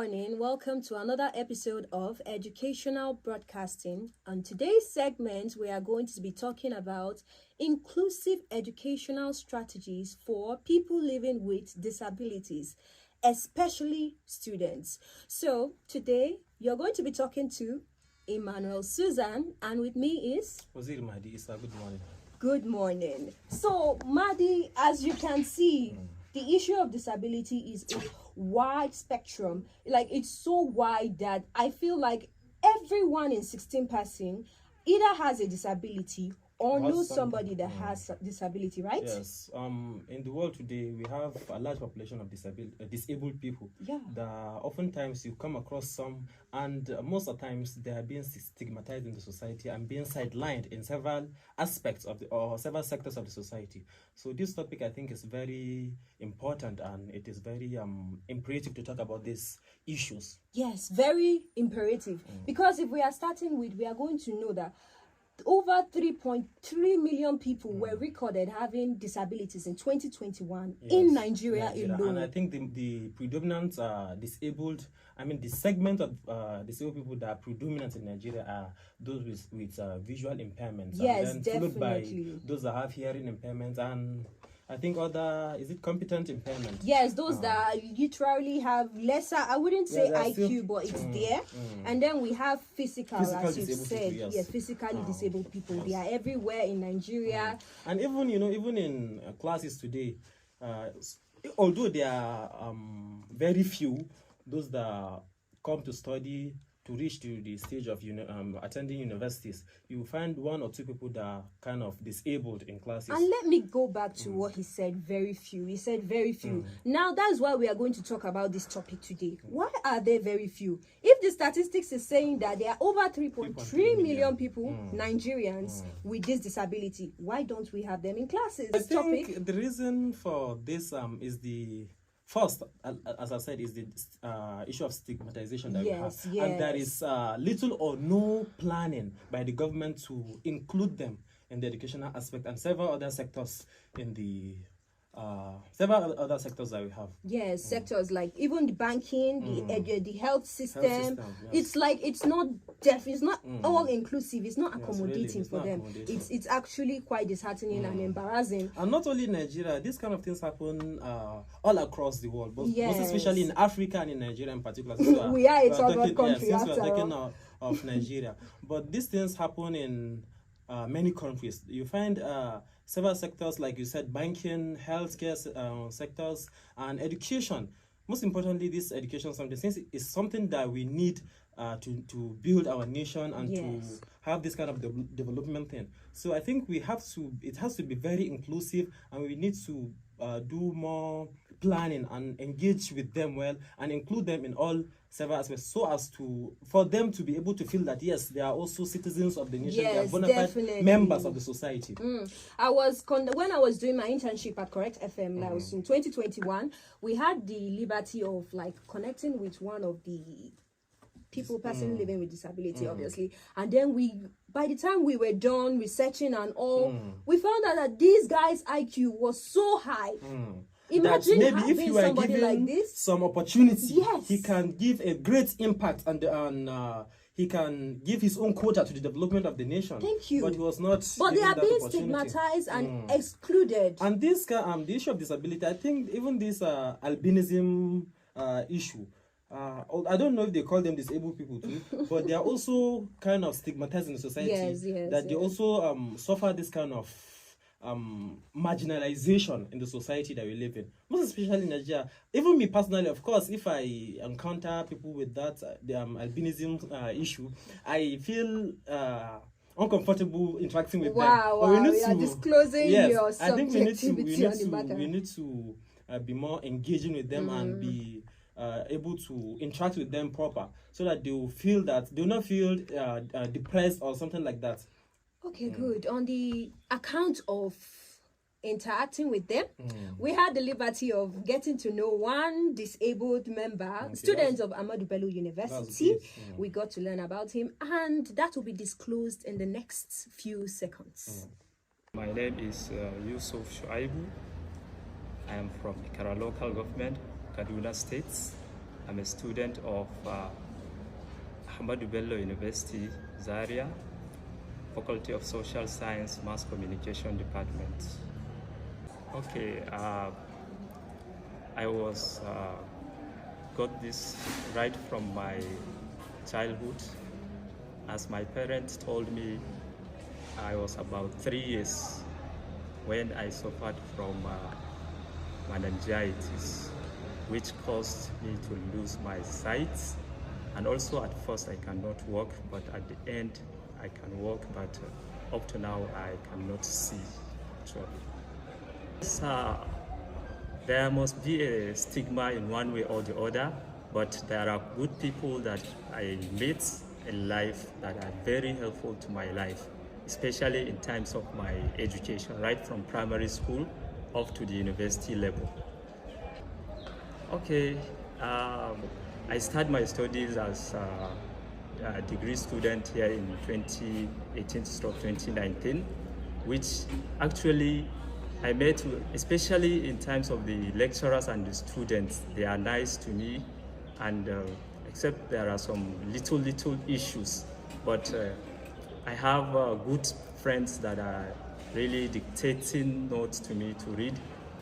morning. Welcome to another episode of Educational Broadcasting. On today's segment, we are going to be talking about inclusive educational strategies for people living with disabilities, especially students. So today, you're going to be talking to Emmanuel Susan, and with me is Wazir Mahdi Isa. Good morning. Good morning. So, Mahdi, as you can see, the issue of disability is a wide spectrum. Like, it's so wide that I feel like everyone in 16% either has a disability or knows somebody that has a disability, right? Yes. In the world today, we have a large population of disabled people. Yeah. That oftentimes you come across some, and most of the times they are being stigmatized in the society and being sidelined in several aspects of several sectors of the society. So this topic, I think, is very important, and it is very imperative to talk about these issues. Yes, very imperative. Because if we are starting with, we are going to know that over 3.3 million people were recorded having disabilities in 2021 in Nigeria alone. And I think the predominant disabled, the segment of disabled people that are predominant in Nigeria are those with visual impairments. Yes, and then followed definitely. by those that have hearing impairments, and I think competent impairment? Yes, those that literally have lesser, I wouldn't say IQ, but it's there. And then we have physical as you said. People, yes, physically disabled people. They are everywhere in Nigeria. And even in classes today, although there are very few those that come to study to reach to the stage of attending universities, you find one or two people that are kind of disabled in classes. And let me go back to what he said, very few. He said very few. Now, that's why we are going to talk about this topic today. Why are there very few? If the statistics is saying that there are over 3.3 million people, Nigerians, with this disability, why don't we have them in classes? I think the reason for this is first, as I said, is the issue of stigmatization that we have. Yes. And there is little or no planning by the government to include them in the educational aspect and several other sectors that we have. Yes, sectors like even the banking, the health system. It's like it's not all inclusive. It's not accommodating for them. It's actually quite disheartening and embarrassing. And not only in Nigeria, these kind of things happen all across the world, but most especially in Africa and in Nigeria in particular. We are a third country since we are talking of Nigeria, but these things happen in many countries. You find several sectors, like you said, banking, healthcare sectors, and education. Most importantly, this education is something that we need to build our nation and to have this kind of development thing. So I think it has to be very inclusive, and we need to do more planning and engage with them well and include them in all several aspects, so as for them to be able to feel that yes, they are also citizens of the nation, they are bona fide members of the society. When I was doing my internship at Correct FM, that was in 2021, we had the liberty of connecting with one of the person living with disability, obviously, and then by the time we were done researching and all, we found out that this guy's IQ was so high. Imagine that maybe having if you are somebody given like this, some opportunity, yes, he can give a great impact and he can give his own quota to the development of the nation. Thank you. But he was not. But they are being stigmatized and excluded. And this the issue of disability, I think even this albinism issue. I don't know if they call them disabled people too, but they are also kind of stigmatized in the society. They also suffer this kind of marginalization in the society that we live in, most especially in Nigeria. Even me personally, of course, if I encounter people with that the albinism issue, I feel uncomfortable interacting with them. Wow, we are disclosing your subjectivity on the matter. We need to be more engaging with them and be able to interact with them proper, so that they will not feel depressed or something like that. Okay, good. On the account of interacting with them, we had the liberty of getting to know one disabled member, student of Ahmadu Bello University. We got to learn about him, and that will be disclosed in the next few seconds. My name is Yusuf Shuaibu. I am from Ikara local government, Kaduna State. I'm a student of Ahmadu Bello University, Zaria, Faculty of Social Science, Mass Communication Department. Okay, I was got this right from my childhood. As my parents told me, I was about 3 years when I suffered from meningitis, which caused me to lose my sight. And also at first I cannot walk, but at the end I can walk, but up to now I cannot see actually. There must be a stigma in one way or the other, but there are good people that I meet in life that are very helpful to my life, especially in times of my education, right from primary school up to the university level. Okay, I started my studies as a degree student here in 2018-2019, which actually I met, especially in terms of the lecturers and the students. They are nice to me, and except there are some little issues, but I have good friends that are really dictating notes to me to read,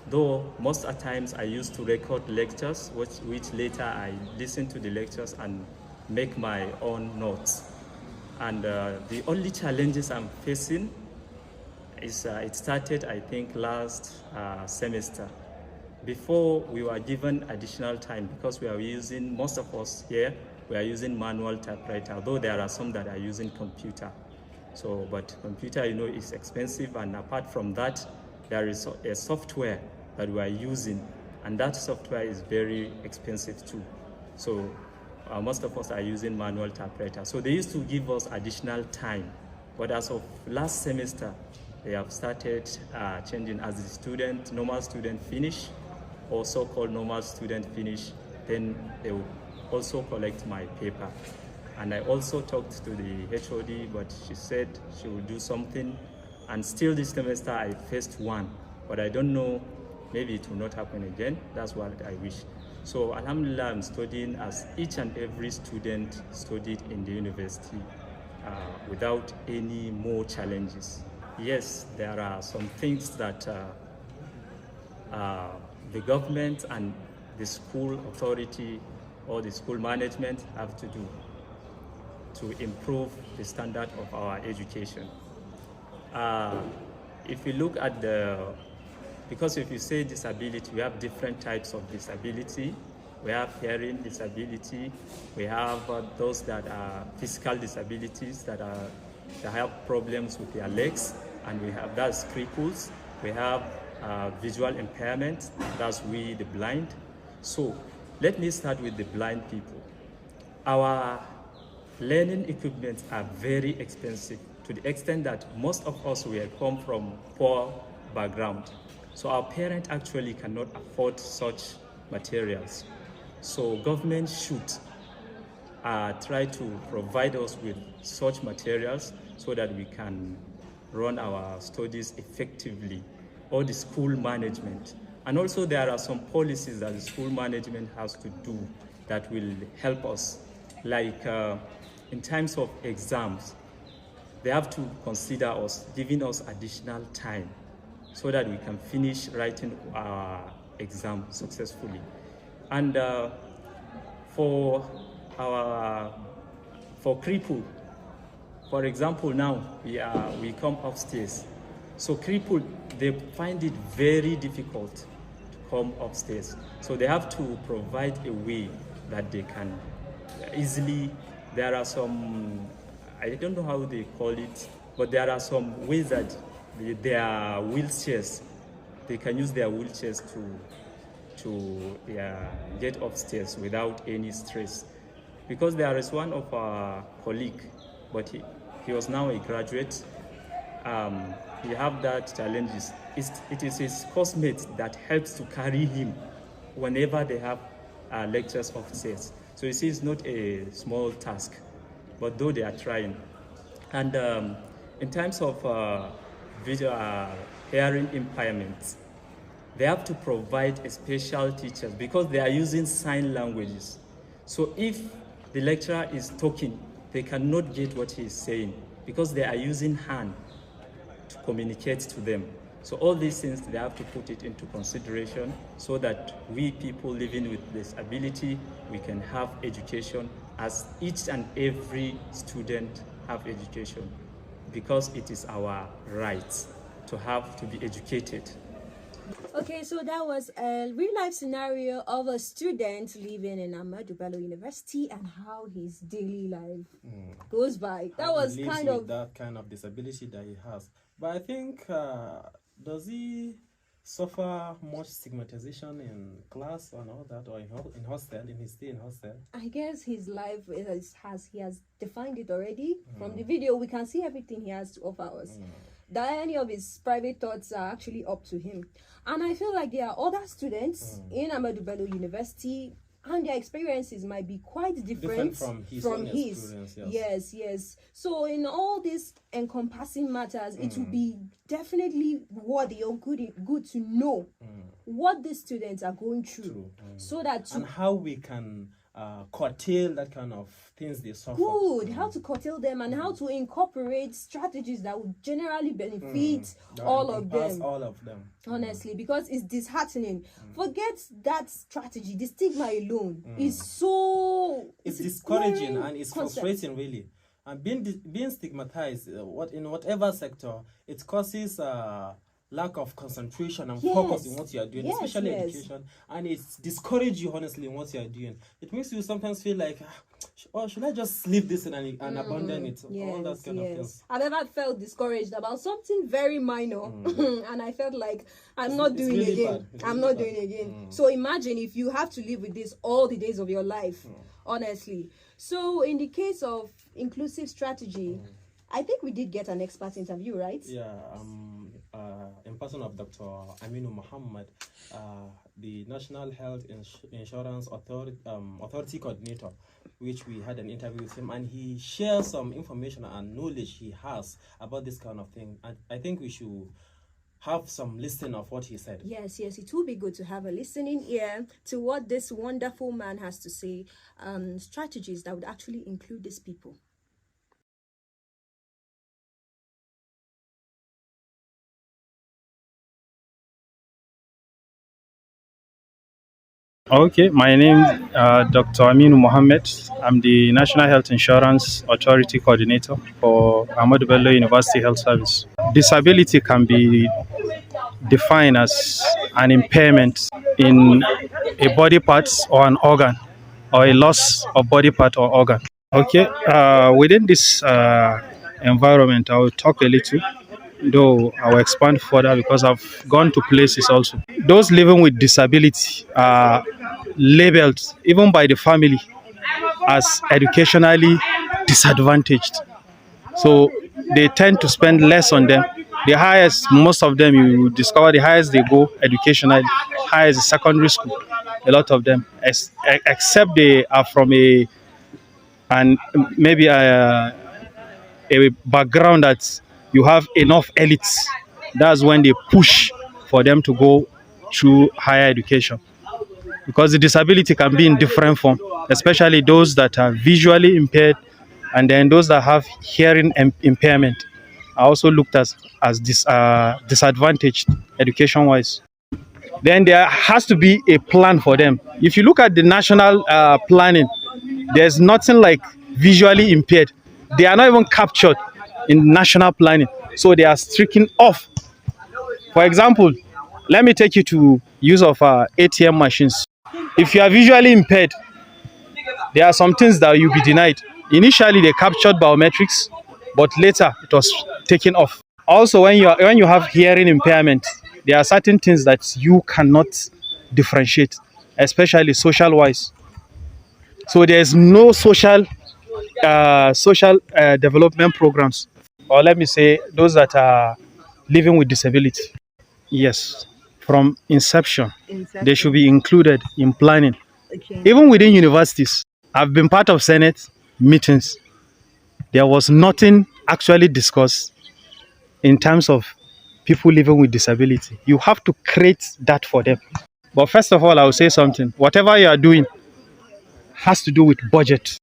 though most of the times I used to record lectures, which later I listen to the lectures and make my own notes. And the only challenges I'm facing is it started, I think, last semester. Before, we were given additional time because we are using, most of us here, we are using manual typewriter, though there are some that are using computer. So, but computer, you know, is expensive, and apart from that, there is a software that we are using, and that software is very expensive too. So, most of us are using manual typewriter. So they used to give us additional time, but as of last semester, they have started changing as the student, normal student finish, or so-called normal student finish, then they will also collect my paper. And I also talked to the HOD, but she said she will do something. And still this semester I faced one, but I don't know, maybe it will not happen again. That's what I wish. So alhamdulillah, I'm studying as each and every student studied in the university without any more challenges. Yes, there are some things that the government and the school authority or the school management have to do to improve the standard of our education. If you look at because if you say disability, we have different types of disability. We have hearing disability, we have those that are physical disabilities that have problems with their legs, and we have that's cripples. We have visual impairment, that's we the blind. So let me start with the blind people. Our learning equipment are very expensive to the extent that most of us we come from poor background. So our parents actually cannot afford such materials. So government should try to provide us with such materials so that we can run our studies effectively, or the school management. And also there are some policies that the school management has to do that will help us. Like in terms of exams, they have to consider us, giving us additional time so that we can finish writing our exam successfully. And for cripple, for example, now we come upstairs. So cripple, they find it very difficult to come upstairs. So they have to provide a way that they can easily, there are some, I don't know how they call it, but there are some ways that their wheelchairs, they can use their wheelchairs to get upstairs without any stress. Because there is one of our colleague, but he was now a graduate. He have that challenges. It is his coursemate that helps to carry him whenever they have lectures upstairs. So you see, it's not a small task, but though they are trying. And in terms of visual hearing impairments, they have to provide a special teachers because they are using sign languages. So if the lecturer is talking, they cannot get what he is saying because they are using hand to communicate to them. So all these things, they have to put it into consideration so that we people living with disability, we can have education as each and every student have education, because it is our right to be educated. Okay, so that was a real life scenario of a student living in Ahmadu Bello University and how his daily life goes by. That was kind of that kind of disability that he has. But I think does he suffer much stigmatization in class and all that, or in hostel, in his stay in hostel? I guess his life he has defined it already. From the video, we can see everything he has to offer us. That any of his private thoughts are actually up to him. And I feel like there are other students in Ahmadu Bello University, and their experiences might be quite different from his. Experience, yes. So in all these encompassing matters, it will be definitely worthy or good to know what these students are going through, so that and how we can curtail that kind of things they suffer. How to curtail them and how to incorporate strategies that would generally benefit all of them. Honestly, because it's disheartening. Forget that strategy. The stigma alone is so... It's discouraging and it's frustrating, really. And being stigmatized, in whatever sector, it causes lack of concentration and focus in what you are doing, especially education, and it's discourages you honestly in what you are doing. It makes you sometimes feel like, should I just leave this and abandon it? All that kind of things. I've ever felt discouraged about something very minor, and I felt like I'm not doing it again. I'm not doing it again. So imagine if you have to live with this all the days of your life, honestly. So in the case of inclusive strategy, I think we did get an expert interview, right? Yeah, in person of Dr. Aminu Muhammad, the National Health Insurance Authority Coordinator, which we had an interview with him, and he shares some information and knowledge he has about this kind of thing. And I think we should have some listening of what he said. Yes, it will be good to have a listening ear to what this wonderful man has to say, strategies that would actually include these people. Okay, my name is Dr. Aminu Mohammed. I'm the National Health Insurance Authority Coordinator for Ahmadu Bello University Health Service. Disability can be defined as an impairment in a body part or an organ, or a loss of body part or organ. Okay, within this environment, I will talk a little, though I will expand further because I've gone to places also. Those living with disability are labeled, even by the family, as educationally disadvantaged. So they tend to spend less on them. The highest, most of them, you discover the highest they go educationally, highest is secondary school. A lot of them, except they are from maybe a background that you have enough elites. That's when they push for them to go through higher education, because the disability can be in different form, especially those that are visually impaired, and then those that have hearing impairment are also looked at as disadvantaged education-wise. Then there has to be a plan for them. If you look at the national planning, there's nothing like visually impaired. They are not even captured in national planning, so they are stricken off. For example, let me take you to use of ATM machines. If you are visually impaired, there are some things that you'll be denied. Initially, they captured biometrics, but later it was taken off. Also, when you have hearing impairment, there are certain things that you cannot differentiate, especially social-wise. So there's no social development programs, or let me say, those that are living with disability. Yes, from inception, they should be included in planning. Okay. Even within universities, I've been part of Senate meetings. There was nothing actually discussed in terms of people living with disability. You have to create that for them. But first of all, I will say something. Whatever you are doing, has to do with budget.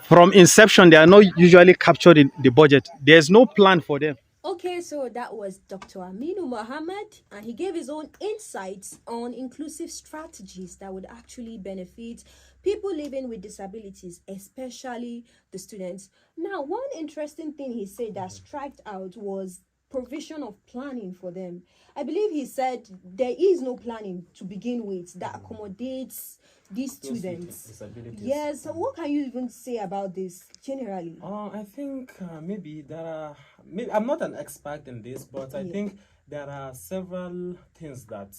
From inception, they are not usually captured in the budget. There's no plan for them. Okay, so that was Dr. Aminu Mohammed, and he gave his own insights on inclusive strategies that would actually benefit people living with disabilities, especially the students. Now, one interesting thing he said that struck out was provision of planning for them. I believe he said there is no planning to begin with that accommodates these students. Disabilities. Yes, so what can you even say about this generally? I think maybe there are. Maybe I'm not an expert in this, but I think there are several things that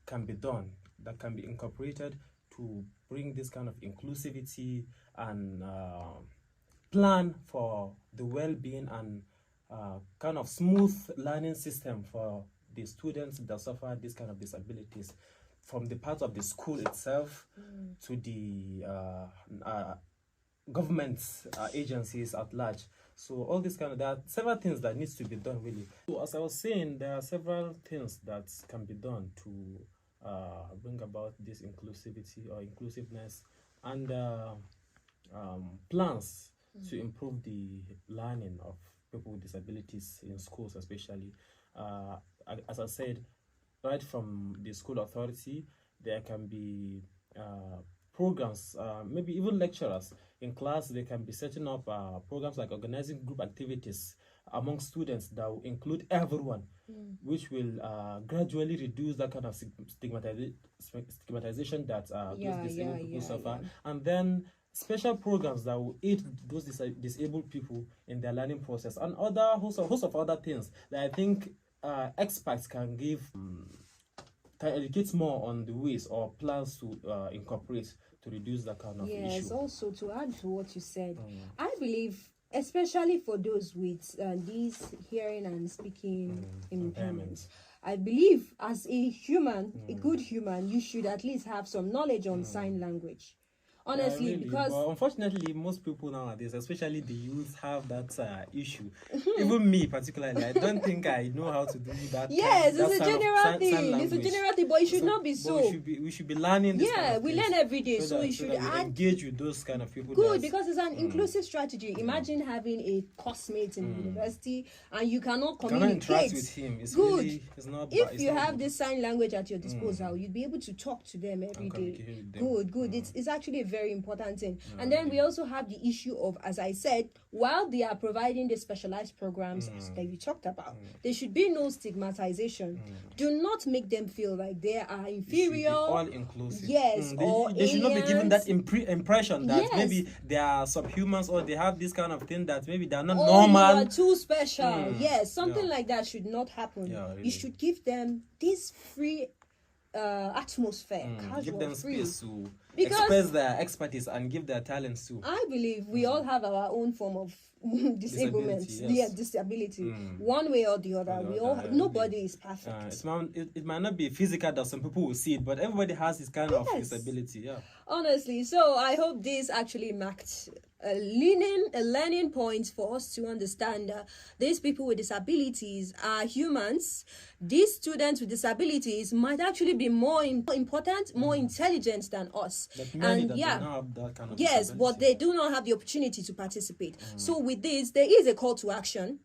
can be done, that can be incorporated to bring this kind of inclusivity and plan for the well-being and kind of smooth learning system for the students that suffer this kind of disabilities, from the part of the school itself to the government agencies at large. So all this kind of, there are several things that needs to be done really. So as I was saying, there are several things that can be done to bring about this inclusivity or inclusiveness, and plans to improve the learning of people with disabilities in schools, especially. As I said, right from the school authority, there can be programs, maybe even lecturers in class. They can be setting up programs like organizing group activities among students that will include everyone, which will gradually reduce that kind of stigmatization that those disabled people suffer. And then special programs that will aid those disabled people in their learning process, and other host of other things that I think experts can give, can educate more on the ways or plans to incorporate to reduce that kind of issue. Yes, also to add to what you said, I believe, especially for those with these hearing and speaking impairments, I believe as a human, a good human, you should at least have some knowledge on sign language. Honestly, really, because but unfortunately most people nowadays, especially the youth, have that issue. Even me particularly, I don't think I know how to do that. Yes, that it's a general thing. It's a general thing, but it should not be so. We should be learning this kind of we things learn every day, so we should that we add engage with those kind of people. Good, because it's an inclusive strategy. Imagine having a classmate in university and you cannot communicate. Interact with him. It's good. Really, it's not if it's you not have good. this sign language at your disposal, you'd be able to talk to them every day. Good. It's actually a very important thing. And then we also have the issue of, as I said, while they are providing the specialized programs that you talked about, there should be no stigmatization. Do not make them feel like they are inferior. All inclusive. Yes, or they should not be given that impression that Yes. maybe they are subhumans, or they have this kind of thing that maybe they are not Oh, normal. you are too special. Yes, something like that should not happen. Really. You should give them this free atmosphere, Give casual, them free. space to Because express their expertise and give their talents too. I believe we all have our own form of disablement, disability, one way or the other. Nobody is perfect. It might not be physical that some people will see it, but everybody has this kind of disability. Yeah. Honestly, so I hope this actually marked a learning point for us to understand that these people with disabilities are humans. These students with disabilities might actually be more important, more intelligent than us. And don't have that kind of yes, disability. but they do not have the opportunity to participate. So with this, there is a call to action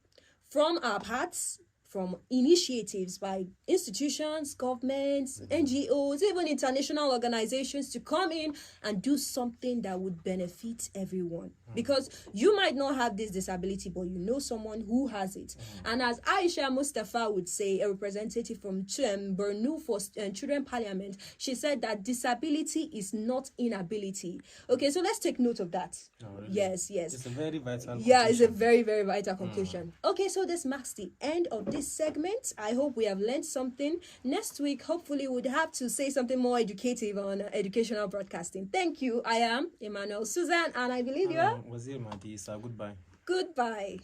from our parts, from initiatives by institutions, governments, NGOs, even international organizations to come in and do something that would benefit everyone. Because you might not have this disability, but you know someone who has it. And as Aisha Mustapha would say, a representative from Borno for Children Parliament, she said that disability is not inability. Okay, so let's take note of that. Really? Yes. It's a very vital it's a very, very vital conclusion. Okay, so this marks the end of this segment. I hope we have learned something. Next week, hopefully, we'd have to say something more educative on educational broadcasting. Thank you. I am Emmanuel Suzanne, and I believe you are Wazir Mahdi Issa. Goodbye. Goodbye.